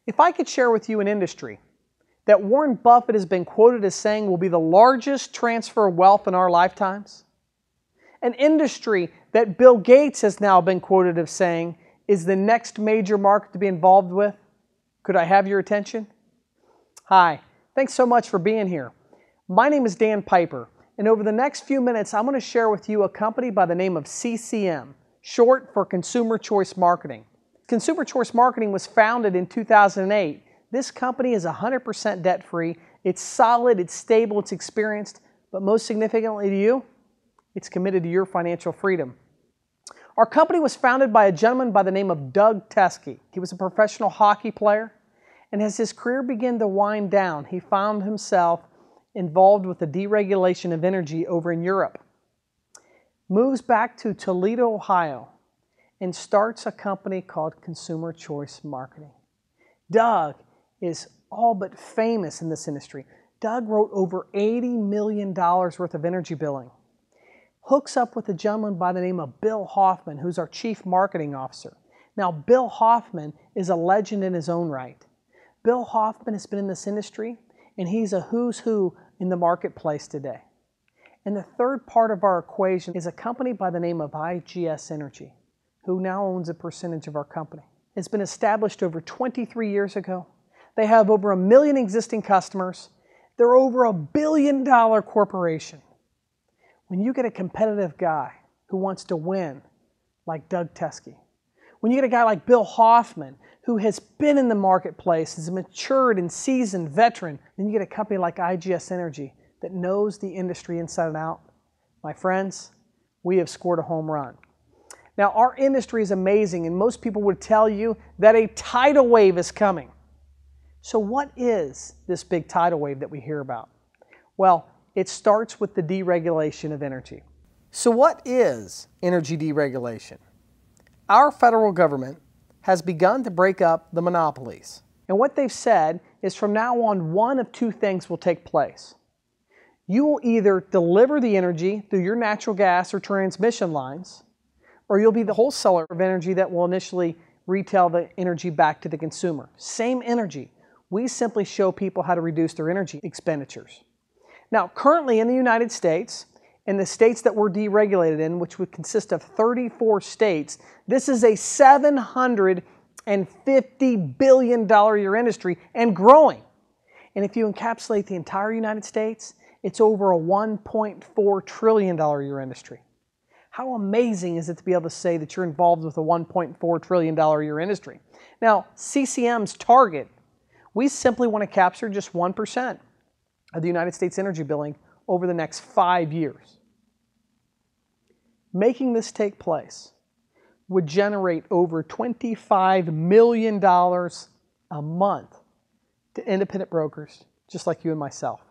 If I could share with you an industry that Warren Buffett has been quoted as saying will be the largest transfer of wealth in our lifetimes, an industry that Bill Gates has now been quoted as saying is the next major market to be involved with, could I have your attention? Hi, thanks so much for being here. My name is Dan Piper, and over the next few minutes I'm going to share with you a company by the name of CCM, short for Consumer Choice Marketing. Consumer Choice Marketing was founded in 2008. This company is 100% debt-free. It's solid, it's stable, it's experienced, but most significantly to you, it's committed to your financial freedom. Our company was founded by a gentleman by the name of Doug Teske. He was a professional hockey player, and as his career began to wind down, he found himself involved with the deregulation of energy over in Europe. Moves back to Toledo, Ohio, and starts a company called Consumer Choice Marketing. Doug is all but famous in this industry. Doug wrote over $80 million worth of energy billing. Hooks up with a gentleman by the name of Bill Hoffman, who's our Chief Marketing Officer. Now, Bill Hoffman is a legend in his own right. Bill Hoffman has been in this industry, and he's a who's who in the marketplace today. And the third part of our equation is a company by the name of IGS Energy, who now owns a percentage of our company. It's been established over 23 years ago. They have over 1 million existing customers. They're over $1 billion corporation. When you get a competitive guy who wants to win, like Doug Teske, when you get a guy like Bill Hoffman, who has been in the marketplace, is a matured and seasoned veteran, then you get a company like IGS Energy that knows the industry inside and out, my friends, we have scored a home run. Now, our industry is amazing, and most people would tell you that a tidal wave is coming. So what is this big tidal wave that we hear about? Well, it starts with the deregulation of energy. So what is energy deregulation? Our federal government has begun to break up the monopolies. And what they've said is from now on, one of two things will take place. You will either deliver the energy through your natural gas or transmission lines, or you'll be the wholesaler of energy that will initially retail the energy back to the consumer. Same energy. We simply show people how to reduce their energy expenditures. Now, currently in the United States, in the states that we're deregulated in, which would consist of 34 states, this is a $750 billion a year industry and growing. And if you encapsulate the entire United States, it's over a $1.4 trillion a year industry. How amazing is it to be able to say that you're involved with a $1.4 trillion a year industry? Now, CCM's target, we simply want to capture just 1% of the United States energy billing over the next 5 years. Making this take place would generate over $25 million a month to independent brokers, just like you and myself.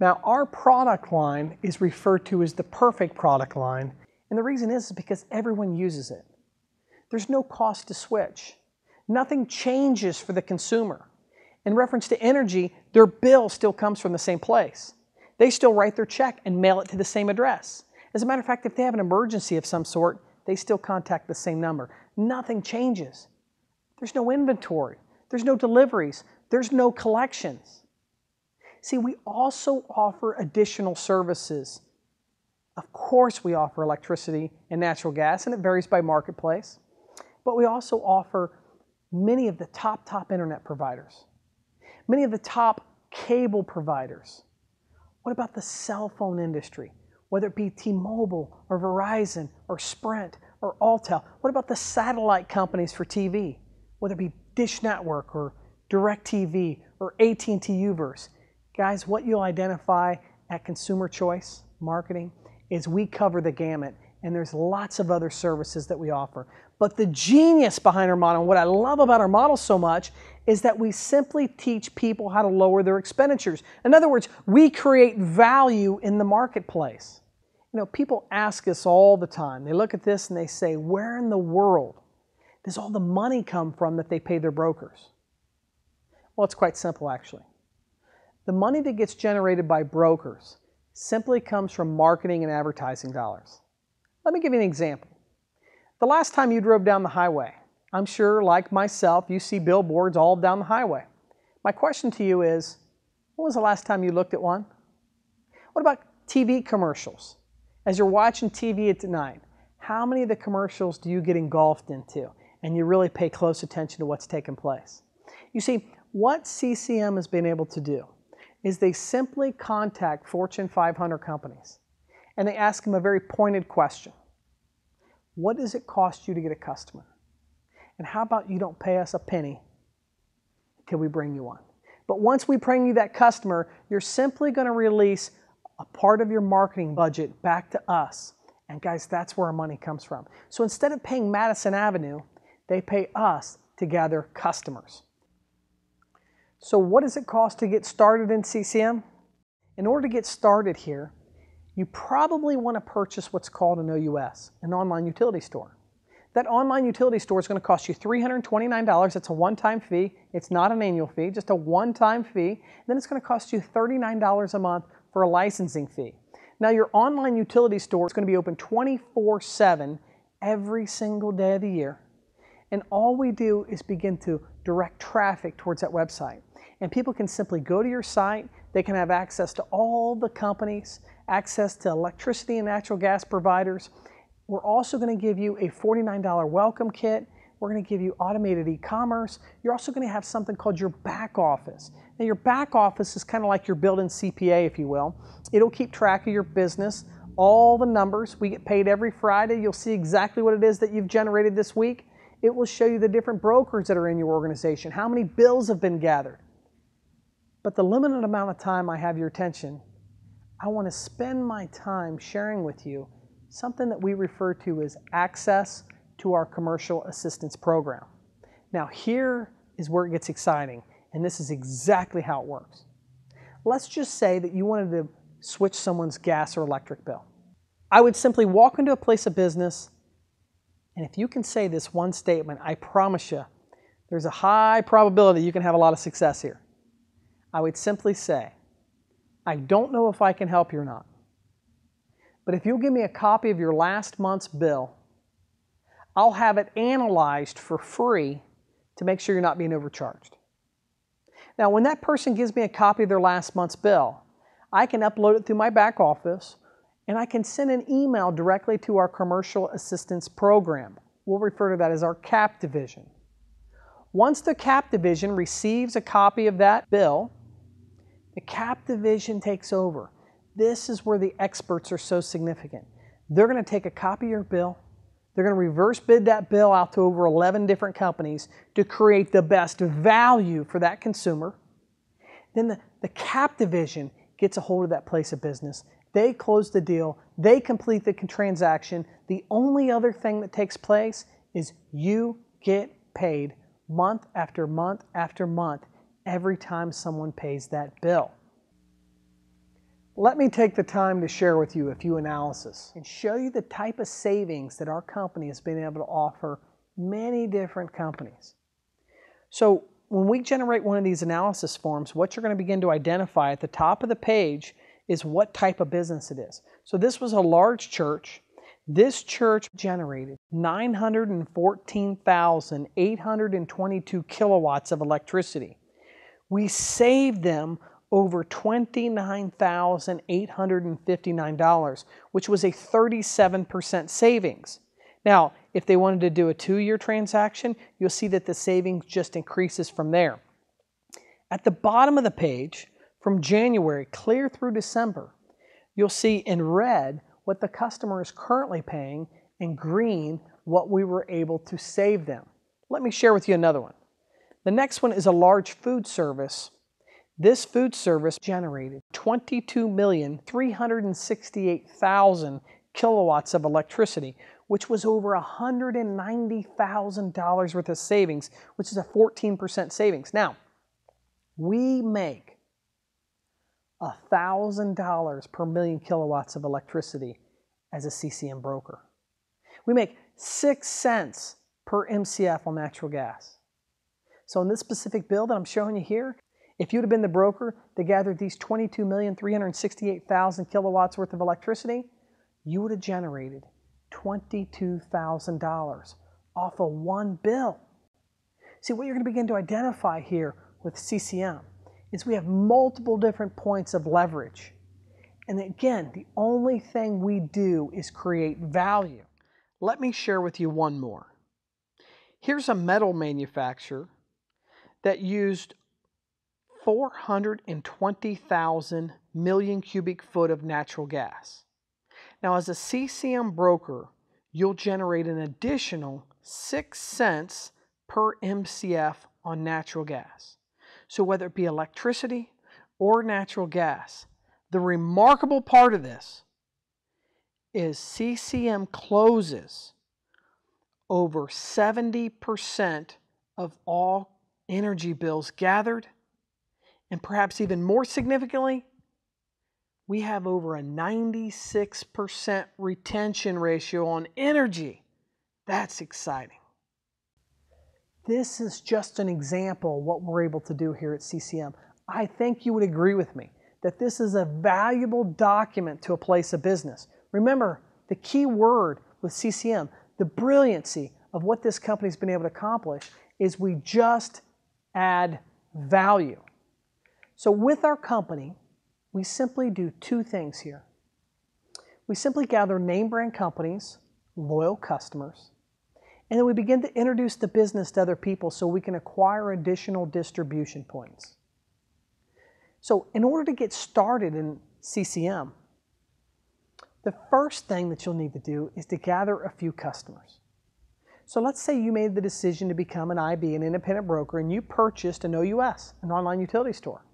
Now, our product line is referred to as the perfect product line, and the reason is because everyone uses it. There's no cost to switch. Nothing changes for the consumer. In reference to energy, their bill still comes from the same place. They still write their check and mail it to the same address. As a matter of fact, if they have an emergency of some sort, they still contact the same number. Nothing changes. There's no inventory. There's no deliveries. There's no collections. See, we also offer additional services. Of course, we offer electricity and natural gas, and it varies by marketplace. But we also offer many of the top internet providers, many of the top cable providers. What about the cell phone industry? Whether it be T-Mobile or Verizon or Sprint or Alltel. What about the satellite companies for TV? Whether it be Dish Network or DirecTV or AT&T Uverse. Guys, what you'll identify at Consumer Choice Marketing is we cover the gamut, and there's lots of other services that we offer. But the genius behind our model, and what I love about our model so much, is that we simply teach people how to lower their expenditures. In other words, we create value in the marketplace. You know, people ask us all the time, they look at this and they say, where in the world does all the money come from that they pay their brokers? Well, it's quite simple, actually. The money that gets generated by brokers simply comes from marketing and advertising dollars. Let me give you an example. The last time you drove down the highway, I'm sure, like myself, you see billboards all down the highway. My question to you is, when was the last time you looked at one? What about TV commercials? As you're watching TV at night, how many of the commercials do you get engulfed into and you really pay close attention to what's taking place? You see, what CCM has been able to do is they simply contact Fortune 500 companies and they ask them a very pointed question. What does it cost you to get a customer? And how about you don't pay us a penny until we bring you one? But once we bring you that customer, you're simply going to release a part of your marketing budget back to us. And guys, that's where our money comes from. So instead of paying Madison Avenue, they pay us to gather customers. So what does it cost to get started in CCM? In order to get started here, you probably want to purchase what's called an OUS, an online utility store. That online utility store is going to cost you $329. It's a one-time fee. It's not an annual fee, just a one-time fee. Then it's going to cost you $39 a month for a licensing fee. Now your online utility store is going to be open 24/7 every single day of the year. And all we do is begin to direct traffic towards that website. And people can simply go to your site. They can have access to all the companies, access to electricity and natural gas providers. We're also going to give you a $49 welcome kit. We're going to give you automated e-commerce. You're also going to have something called your back office. Now your back office is kind of like your built-in CPA, if you will. It'll keep track of your business, all the numbers. We get paid every Friday. You'll see exactly what it is that you've generated this week. It will show you the different brokers that are in your organization, how many bills have been gathered. But the limited amount of time I have your attention, I want to spend my time sharing with you something that we refer to as access to our commercial assistance program. Now here is where it gets exciting, and this is exactly how it works. Let's just say that you wanted to switch someone's gas or electric bill. I would simply walk into a place of business, and if you can say this one statement, I promise you, there's a high probability you can have a lot of success here. I would simply say, I don't know if I can help you or not, but if you'll give me a copy of your last month's bill, I'll have it analyzed for free to make sure you're not being overcharged. Now, when that person gives me a copy of their last month's bill, I can upload it through my back office, and I can send an email directly to our commercial assistance program. We'll refer to that as our CAP division. Once the CAP division receives a copy of that bill, the CAP division takes over. This is where the experts are so significant. They're going to take a copy of your bill. They're going to reverse bid that bill out to over 11 different companies to create the best value for that consumer. Then the CAP division gets a hold of that place of business. They close the deal. They complete the transaction. The only other thing that takes place is you get paid month after month after month every time someone pays that bill. Let me take the time to share with you a few analysis and show you the type of savings that our company has been able to offer many different companies. So when we generate one of these analysis forms, what you're going to begin to identify at the top of the page is what type of business it is. So this was a large church. This church generated 914,822 kilowatts of electricity. We saved them over $29,859, which was a 37% savings. Now, if they wanted to do a 2-year transaction, you'll see that the savings just increases from there. At the bottom of the page, from January clear through December, you'll see in red what the customer is currently paying, in green what we were able to save them. Let me share with you another one. The next one is a large food service. This food service generated 22,368,000 kilowatts of electricity, which was over $190,000 worth of savings, which is a 14% savings. Now, we make $1,000 per million kilowatts of electricity as a CCM broker. We make 6 cents per MCF on natural gas. So in this specific bill that I'm showing you here, if you'd have been the broker that gathered these 22,368,000 kilowatts worth of electricity, you would have generated $22,000 off of one bill. See, what you're going to begin to identify here with CCM is we have multiple different points of leverage. And again, the only thing we do is create value. Let me share with you one more. Here's a metal manufacturer that used 420,000 million cubic foot of natural gas. Now, as a CCM broker, you'll generate an additional 6 cents per MCF on natural gas. So whether it be electricity or natural gas, the remarkable part of this is CCM closes over 70% of all energy bills gathered, and perhaps even more significantly, we have over a 96% retention ratio on energy. That's exciting. This is just an example of what we're able to do here at CCM. I think you would agree with me that this is a valuable document to a place of business. Remember, the key word with CCM, the brilliancy of what this company's been able to accomplish, is we just add value. So with our company, we simply do two things here. We simply gather name brand companies, loyal customers, and then we begin to introduce the business to other people so we can acquire additional distribution points. So in order to get started in CCM, the first thing that you'll need to do is to gather a few customers. So let's say you made the decision to become an IB, an independent broker, and you purchased an OUS, an online utility store.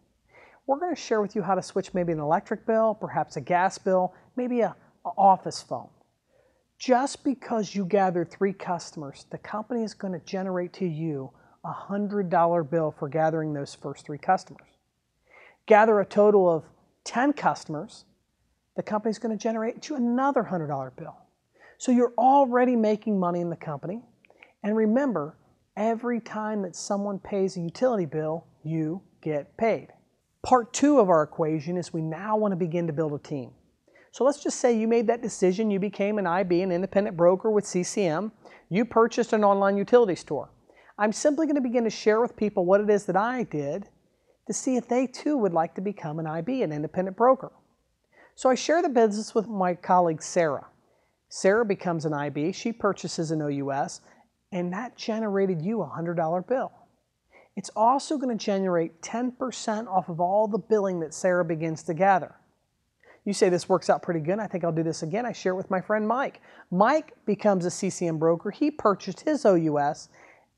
We're going to share with you how to switch maybe an electric bill, perhaps a gas bill, maybe an office phone. Just because you gathered 3 customers, the company is going to generate to you a $100 bill for gathering those first 3 customers. Gather a total of 10 customers, the company is going to generate you another $100 bill. So you're already making money in the company. And remember, every time that someone pays a utility bill, you get paid. Part 2 of our equation is we now want to begin to build a team. So let's just say you made that decision, you became an IB, an independent broker with CCM, you purchased an online utility store. I'm simply going to begin to share with people what it is that I did to see if they too would like to become an IB, an independent broker. So I share the business with my colleague Sarah. Sarah becomes an IB, she purchases an OUS, and that generated you a $100 bill. It's also going to generate 10% off of all the billing that Sarah begins to gather. You say this works out pretty good, I think I'll do this again. I share it with my friend Mike. Mike becomes a CCM broker, he purchased his OUS,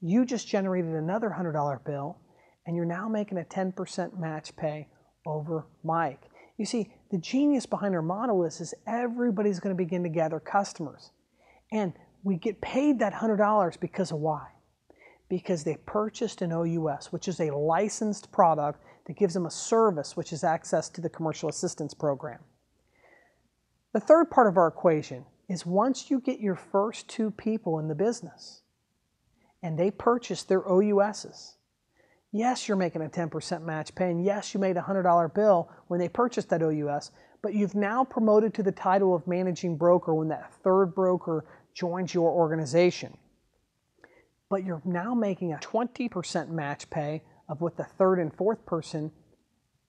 you just generated another $100 bill, and you're now making a 10% match pay over Mike. You see, the genius behind our model is everybody's going to begin to gather customers. And we get paid that $100 because of why? Because they purchased an OUS, which is a licensed product that gives them a service, which is access to the commercial assistance program. The third part of our equation is once you get your first 2 people in the business and they purchase their OUSs, yes, you're making a 10% match pay, and yes, you made a $100 bill when they purchased that OUS, but you've now promoted to the title of managing broker when that 3rd broker joins your organization. But you're now making a 20% match pay of what the 3rd and 4th person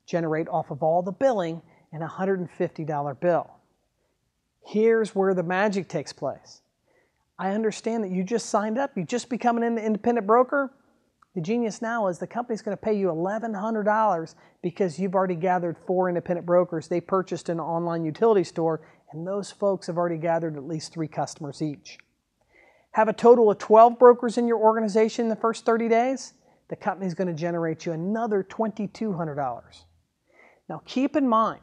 generate off of all the billing and a $150 bill. Here's where the magic takes place. I understand that you just signed up, you just become an independent broker. The genius now is the company's going to pay you $1,100 because you've already gathered 4 independent brokers. They purchased an online utility store, and those folks have already gathered at least 3 customers each. Have a total of 12 brokers in your organization in the first 30 days, the company's going to generate you another $2,200. Now keep in mind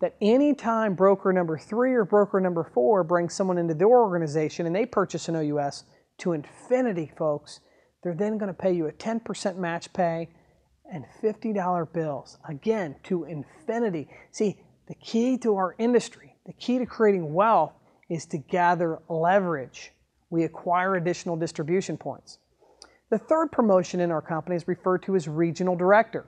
that anytime broker number 3 or broker number 4 brings someone into their organization and they purchase an OUS, to infinity, folks, they're then going to pay you a 10% match pay and $50 bills. Again, to infinity. See, the key to our industry, the key to creating wealth is to gather leverage. We acquire additional distribution points. The third promotion in our company is referred to as regional director.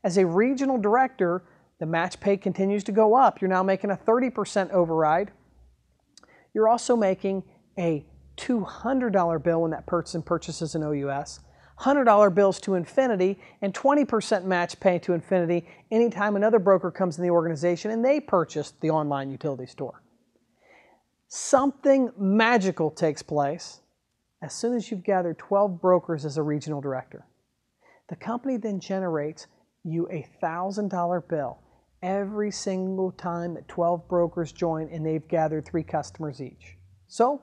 As a regional director, the match pay continues to go up. You're now making a 30% override. You're also making a $200 bill when that person purchases an OUS, $100 bills to Infinity, and 20% match pay to Infinity anytime another broker comes in the organization and they purchase the online utility store. Something magical takes place as soon as you've gathered 12 brokers as a regional director. The company then generates you a $1,000 bill every single time that 12 brokers join and they've gathered 3 customers each. So,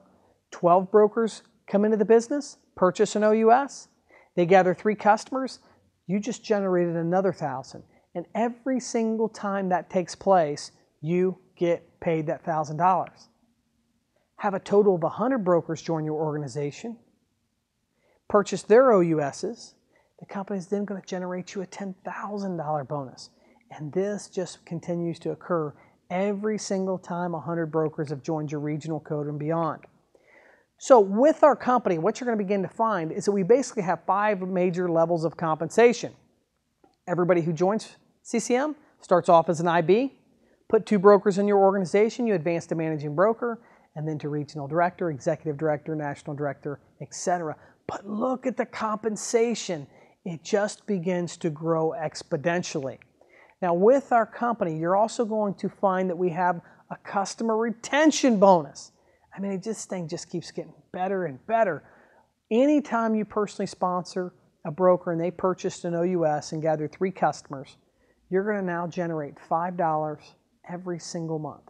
12 brokers come into the business, purchase an OUS, they gather 3 customers, you just generated another $1,000. And every single time that takes place, you get paid that $1,000. Have a total of 100 brokers join your organization, purchase their OUSs, the company is then going to generate you a $10,000 bonus. And this just continues to occur every single time 100 brokers have joined your regional code and beyond. So with our company, what you're going to begin to find is that we basically have 5 major levels of compensation. Everybody who joins CCM starts off as an IB. Put 2 brokers in your organization, you advance to managing broker, and then to regional director, executive director, national director, etc. But look at the compensation. It just begins to grow exponentially. Now with our company, you're also going to find that we have a customer retention bonus. I mean, this thing just keeps getting better and better. Anytime you personally sponsor a broker and they purchased an OUS and gathered 3 customers, you're going to now generate $5 every single month.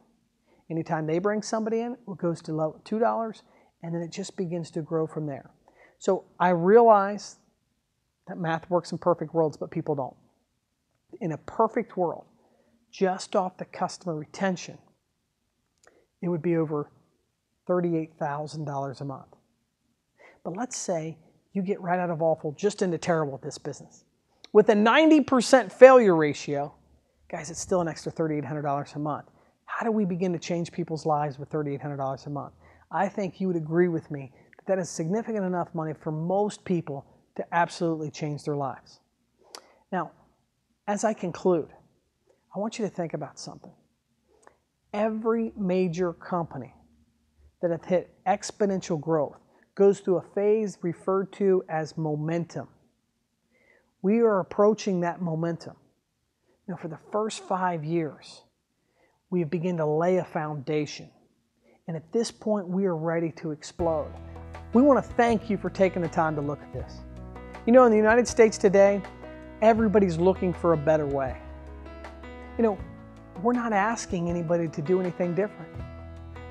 Anytime they bring somebody in, it goes to $2, and then it just begins to grow from there. So I realize that math works in perfect worlds, but people don't. In a perfect world, just off the customer retention, it would be over $38,000 a month. But let's say you get right out of awful just into terrible at this business. With a 90% failure ratio, guys, it's still an extra $3,800 a month. How do we begin to change people's lives with $3,800 a month? I think you would agree with me that that is significant enough money for most people to absolutely change their lives. Now, as I conclude, I want you to think about something. Every major company that have hit exponential growth goes through a phase referred to as momentum. We are approaching that momentum. Now, for the first 5 years, we have begun to lay a foundation. And at this point, we are ready to explode. We want to thank you for taking the time to look at this. You know, in the United States today, everybody's looking for a better way. You know, we're not asking anybody to do anything different.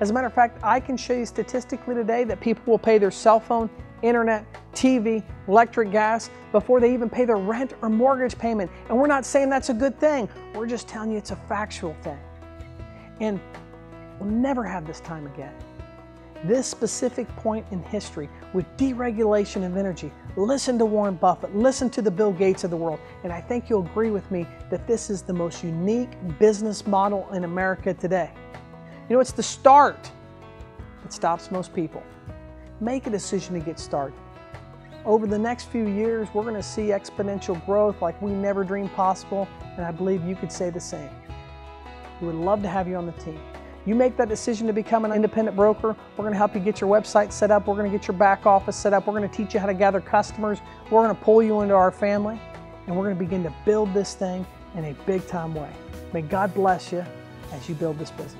As a matter of fact, I can show you statistically today that people will pay their cell phone, internet, TV, electric, gas before they even pay their rent or mortgage payment. And we're not saying that's a good thing. We're just telling you it's a factual thing. And we'll never have this time again. This specific point in history with deregulation of energy, listen to Warren Buffett, listen to the Bill Gates of the world, and I think you'll agree with me that this is the most unique business model in America today. You know, it's the start that stops most people. Make a decision to get started. Over the next few years, we're going to see exponential growth like we never dreamed possible, and I believe you could say the same. We would love to have you on the team. You make that decision to become an independent broker, we're going to help you get your website set up, we're going to get your back office set up, we're going to teach you how to gather customers, we're going to pull you into our family, and we're going to begin to build this thing in a big time way. May God bless you as you build this business.